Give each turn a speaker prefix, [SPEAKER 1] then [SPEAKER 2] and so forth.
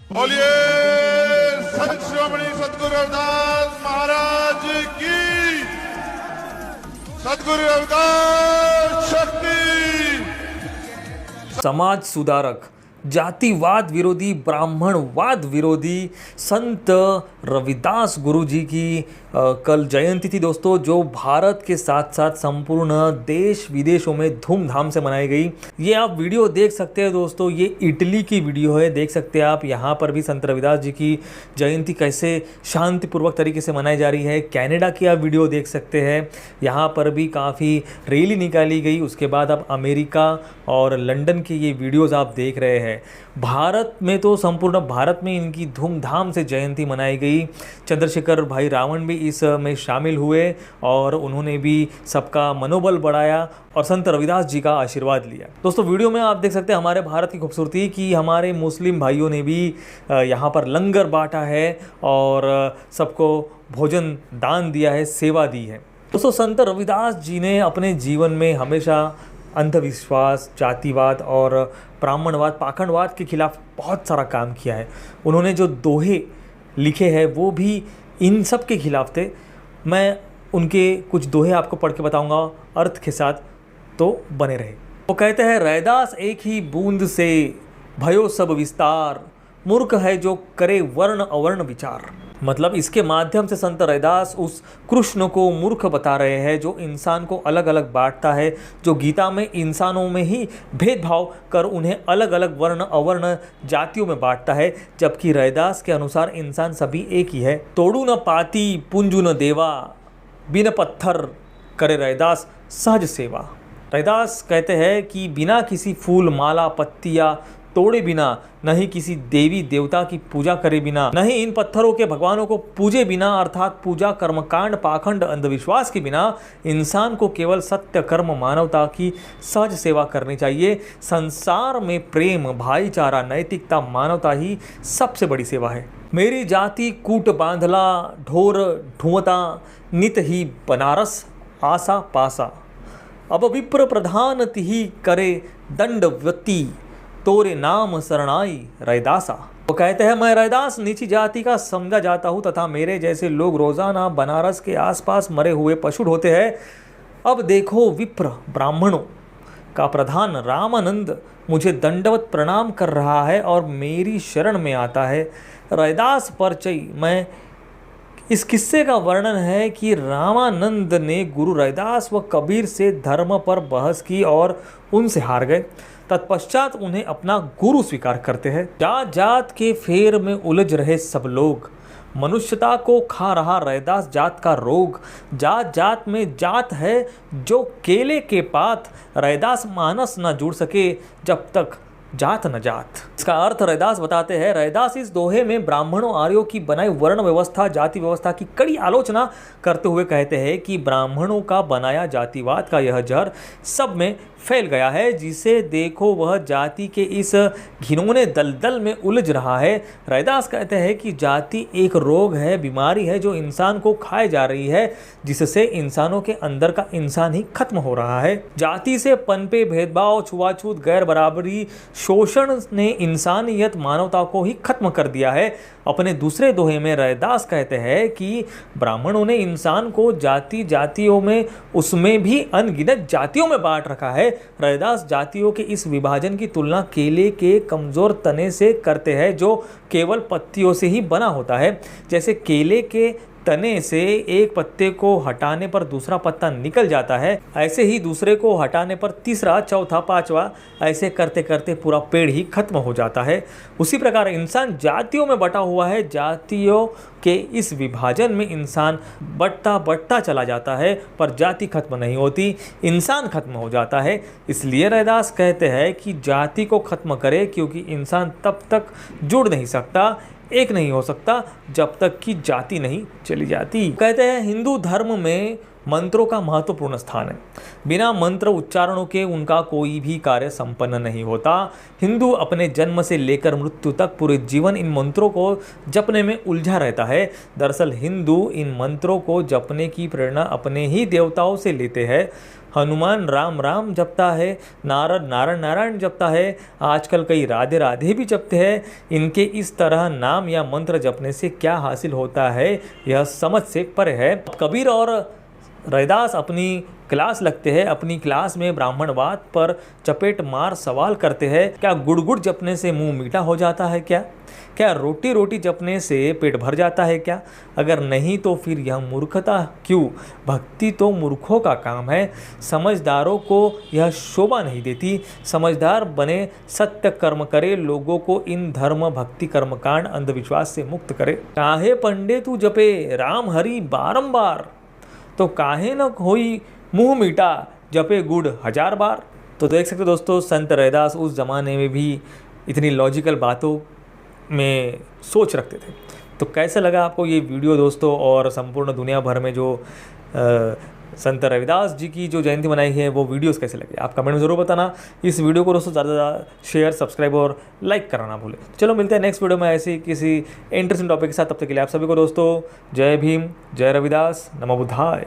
[SPEAKER 1] बोलिए संत शिरोमणि सतगुरु रविदास महाराज की। सतगुरु रविदास शक्ति।
[SPEAKER 2] समाज सुधारक, जातिवाद विरोधी, ब्राह्मणवाद विरोधी संत रविदास गुरु जी की कल जयंती थी दोस्तों, जो भारत के साथ साथ संपूर्ण देश विदेशों में धूमधाम से मनाई गई। ये आप वीडियो देख सकते हैं दोस्तों, ये इटली की वीडियो है। देख सकते हैं आप यहाँ पर भी संत रविदास जी की जयंती कैसे शांतिपूर्वक तरीके से मनाई जा रही है। कनाडा की आप वीडियो देख सकते हैं, यहाँ पर भी काफ़ी रैली निकाली गई। उसके बाद आप अमेरिका और लंदन की ये वीडियोज़ आप देख रहे हैं। भारत में तो संपूर्ण भारत में इनकी धूमधाम से जयंती मनाई गई। चंद्रशेखर भाई रावण भी इसमें शामिल हुए और उन्होंने भी सबका मनोबल बढ़ाया और संत रविदास जी का आशीर्वाद लिया। दोस्तों वीडियो में आप देख सकते हैं हमारे भारत की खूबसूरती कि हमारे मुस्लिम भाइयों ने भी यहाँ पर लंगर बांटा है और सबको भोजन दान दिया है, सेवा दी है। दोस्तों संत रविदास जी ने अपने जीवन में हमेशा अंधविश्वास, जातिवाद और ब्राह्मणवाद, पाखंडवाद के खिलाफ बहुत सारा काम किया है। उन्होंने जो दोहे लिखे हैं वो भी इन सब के खिलाफ थे। मैं उनके कुछ दोहे आपको पढ़ के बताऊंगा अर्थ के साथ, तो बने रहे। वो कहते हैं, रैदास एक ही बूंद से भयो सब विस्तार, मूर्ख है जो करे वर्ण अवर्ण विचार। मतलब इसके माध्यम से संत रैदास उस कृष्ण को मूर्ख बता रहे हैं जो इंसान को अलग अलग बांटता है, जो गीता में इंसानों में ही भेदभाव कर उन्हें अलग अलग वर्ण अवर्ण जातियों में बांटता है, जबकि रैदास के अनुसार इंसान सभी एक ही है। तोड़ू न पाती पुंजू न देवा, बिन पत्थर करे रैदास सहज सेवा। रैदास कहते हैं कि बिना किसी फूल माला पत्तियां तोड़े बिना, नहीं किसी देवी देवता की पूजा करे बिना, नहीं इन पत्थरों के भगवानों को पूजे बिना, अर्थात पूजा कर्मकांड पाखंड अंधविश्वास के बिना इंसान को केवल सत्य कर्म मानवता की सहज सेवा करनी चाहिए। संसार में प्रेम, भाईचारा, नैतिकता, मानवता ही सबसे बड़ी सेवा है। मेरी जाति कूट बांधला ढोर ढूंढता, नित ही बनारस आसा पासा, अब विप्र प्रधान तिही करे दंडवती, तोरे नाम शरणाई रैदासा। वो कहते हैं, मैं रैदास नीची जाति का समझा जाता हूँ तथा मेरे जैसे लोग रोजाना बनारस के आसपास मरे हुए पशु ढोते हैं। अब देखो विप्र ब्राह्मणों का प्रधान रामानंद मुझे दंडवत प्रणाम कर रहा है और मेरी शरण में आता है। रैदास परिचय में इस किस्से का वर्णन है कि रामानंद ने गुरु रैदास व कबीर से धर्म पर बहस की और उनसे हार गए। तत्पश्चात उन्हें अपना गुरु स्वीकार करते हैं। जात जात के फेर में उलझ रहे सब लोग, मनुष्यता को खा रहा रैदास जात का रोग। जात जात में जात है जो केले के पात, रैदास मानस न जुड़ सके जब तक जात न जात। इसका अर्थ रैदास बताते हैं। रैदास इस दोहे में ब्राह्मणों आर्यों की बनाई वर्ण व्यवस्था, जाति व्यवस्था की कड़ी आलोचना करते हुए कहते हैं कि ब्राह्मणों का बनाया जातिवाद का यह जहर सब में फैल गया है, जिसे देखो वह जाति के इस घिनौने दलदल में उलझ रहा है। रैदास कहते हैं कि जाति एक रोग है, बीमारी है जो इंसान को खाए जा रही है, जिससे इंसानों के अंदर का इंसान ही खत्म हो रहा है। जाति से पनपे भेदभाव, छुआछूत, गैर बराबरी, शोषण ने इंसानियत, मानवता को ही खत्म कर दिया है। अपने दूसरे दोहे में रैदास कहते हैं कि ब्राह्मणों ने इंसान को जाति जातियों में, उसमें भी अनगिनत जातियों में बांट रखा है। रैदास जातियों के इस विभाजन की तुलना केले के कमजोर तने से करते हैं जो केवल पत्तियों से ही बना होता है। जैसे केले के तने से एक पत्ते को हटाने पर दूसरा पत्ता निकल जाता है, ऐसे ही दूसरे को हटाने पर तीसरा, चौथा, पांचवा, ऐसे करते करते पूरा पेड़ ही खत्म हो जाता है। उसी प्रकार इंसान जातियों में बटा हुआ है। जातियों के इस विभाजन में इंसान बढ़ता बढ़ता चला जाता है, पर जाति खत्म नहीं होती, इंसान खत्म हो जाता है। इसलिए रैदास कहते हैं कि जाति को खत्म करे, क्योंकि इंसान तब तक जुड़ नहीं सकता, एक नहीं हो सकता जब तक कि जाति नहीं चली जाती। कहते हैं हिंदू धर्म में मंत्रों का महत्वपूर्ण स्थान है। बिना मंत्र उच्चारणों के उनका कोई भी कार्य संपन्न नहीं होता। हिंदू अपने जन्म से लेकर मृत्यु तक पूरे जीवन इन मंत्रों को जपने में उलझा रहता है। दरअसल हिंदू इन मंत्रों को जपने की प्रेरणा अपने ही देवताओं से लेते हैं। हनुमान राम राम जपता है, नारद नारायण नारायण जपता है, आजकल कई राधे राधे भी जपते हैं। इनके इस तरह नाम या मंत्र जपने से क्या हासिल होता है यह समझ से परे है। कबीर और रैदास अपनी क्लास लगते हैं, अपनी क्लास में ब्राह्मणवाद पर चपेट मार सवाल करते हैं। क्या गुड़ गुड़ जपने से मुंह मीठा हो जाता है क्या? क्या रोटी रोटी जपने से पेट भर जाता है क्या? अगर नहीं तो फिर यह मूर्खता क्यों? भक्ति तो मूर्खों का काम है, समझदारों को यह शोभा नहीं देती। समझदार बने, सत्य कर्म करे, लोगों को इन धर्म भक्ति कर्मकांड अंधविश्वास से मुक्त करे। काहे पंडे तू जपे राम हरि बारंबार, तो काहे न होई मुंह मीठा जपे गुड़ 1000 बार। तो देख सकते हो दोस्तों, संत रैदास उस ज़माने में भी इतनी लॉजिकल बातों में सोच रखते थे। तो कैसा लगा आपको ये वीडियो दोस्तों, और संपूर्ण दुनिया भर में जो संत रविदास जी की जो जयंती मनाई है वो वीडियोस कैसे लगे आप कमेंट में ज़रूर बताना। इस वीडियो को दोस्तों ज़्यादा से ज़्यादा शेयर, सब्सक्राइब और लाइक करना ना भूलें। चलो मिलते हैं नेक्स्ट वीडियो में ऐसे किसी इंटरेस्टिंग टॉपिक के साथ। तब तक के लिए आप सभी को दोस्तों जय भीम, जय रविदास, नमो बुद्धाय।